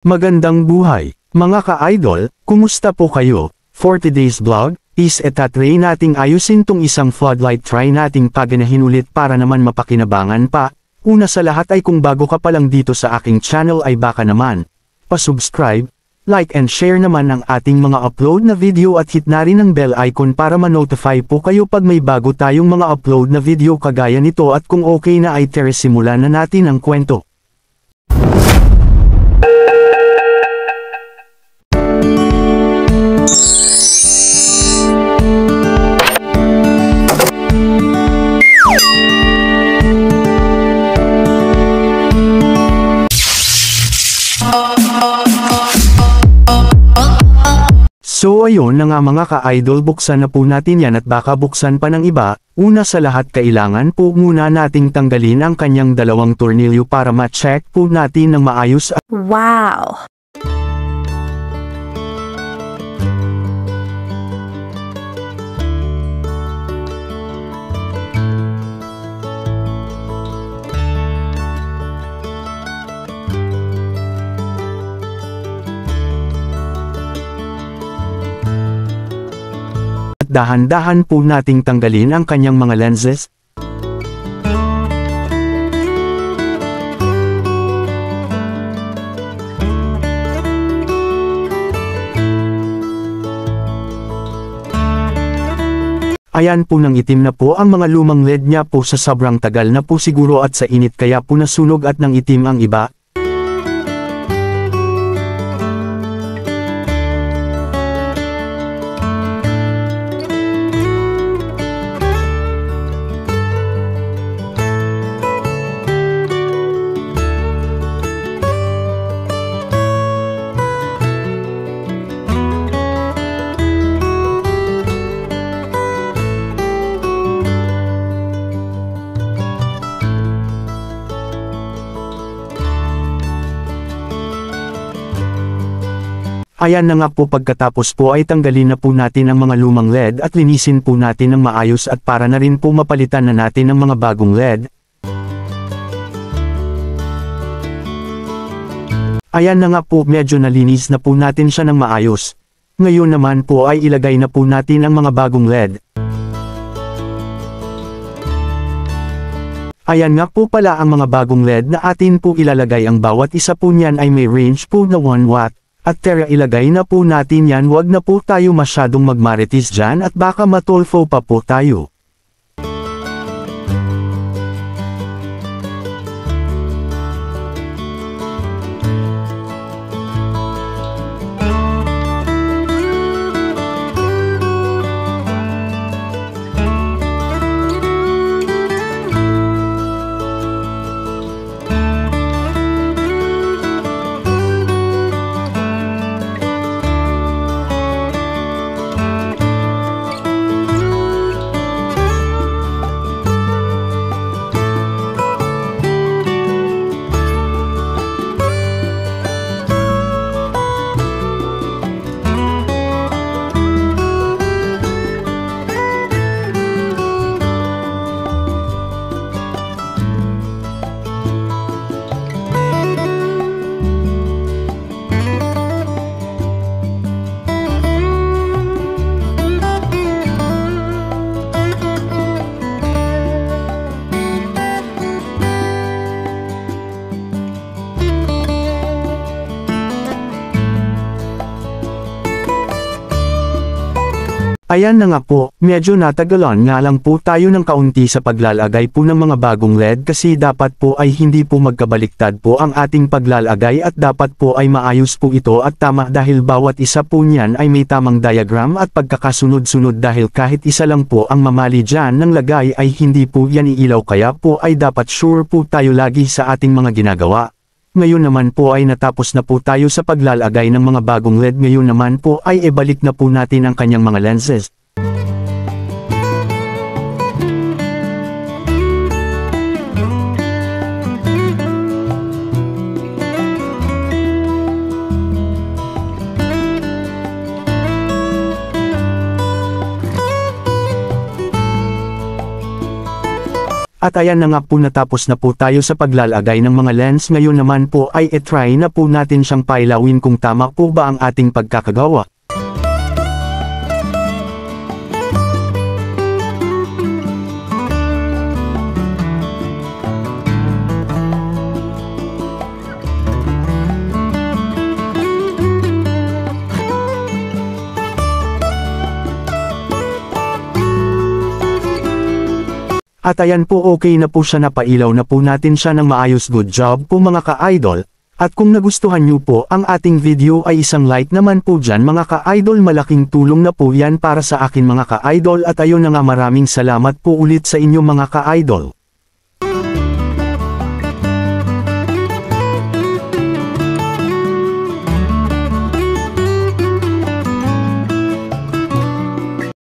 Magandang buhay, mga ka-idol, kumusta po kayo? For today's vlog, is etatry nating ayusin tong isang floodlight try nating paganahin ulit para naman mapakinabangan pa. Una sa lahat ay kung bago ka pa lang dito sa aking channel ay baka naman, pa-subscribe, like and share naman ang ating mga upload na video at hit na rin ang bell icon para ma-notify po kayo pag may bago tayong mga upload na video kagaya nito at kung okay na ay simulan na natin ang kwento. So ayun na nga mga ka-idol, buksan na po natin yan at baka buksan pa ng iba. Una sa lahat kailangan po muna nating tanggalin ang kanyang dalawang tornilyo para ma-check po natin ng maayos at wow! dahan-dahan po nating tanggalin ang kanyang mga lenses. Ayan po nang itim na po ang mga lumang LED niya po sa sobrang tagal na po siguro at sa init kaya po nasunog at nang itim ang iba. Ayan na nga po, pagkatapos po ay tanggalin na po natin ang mga lumang LED at linisin po natin ng maayos at para na rin po mapalitan na natin ng mga bagong LED. Ayan na nga po, medyo nalinis na po natin siya ng maayos. Ngayon naman po ay ilagay na po natin ang mga bagong LED. Ayan nga po pala ang mga bagong LED na atin po ilalagay, ang bawat isa po niyan ay may range po na 1 watt. At ilagay na po natin yan, wag na po tayo masyadong magmaritis dyan at baka matulfo pa po tayo. Ayan na nga po, medyo natagalan nga lang po tayo ng kaunti sa paglalagay po ng mga bagong LED kasi dapat po ay hindi po magkabaliktad po ang ating paglalagay at dapat po ay maayos po ito at tama dahil bawat isa po niyan ay may tamang diagram at pagkakasunod-sunod dahil kahit isa lang po ang mamali dyan ng lagay ay hindi po yan iilaw kaya po ay dapat sure po tayo lagi sa ating mga ginagawa. Ngayon naman po ay natapos na po tayo sa paglalagay ng mga bagong LED. Ngayon naman po ay ibalik na po natin ang kanyang mga lenses. At ayan na nga po, natapos na po tayo sa paglalagay ng mga lens. Ngayon naman po ay try na po natin siyang pailawin kung tama po ba ang ating pagkakagawa. At ayan po, okay na po siya, napailaw na po natin siya ng maayos. Good job po mga ka-idol. At kung nagustuhan nyo po ang ating video ay isang like naman po dyan mga ka-idol, malaking tulong na po yan para sa akin mga ka-idol. At ayun na nga, maraming salamat po ulit sa inyo mga ka-idol.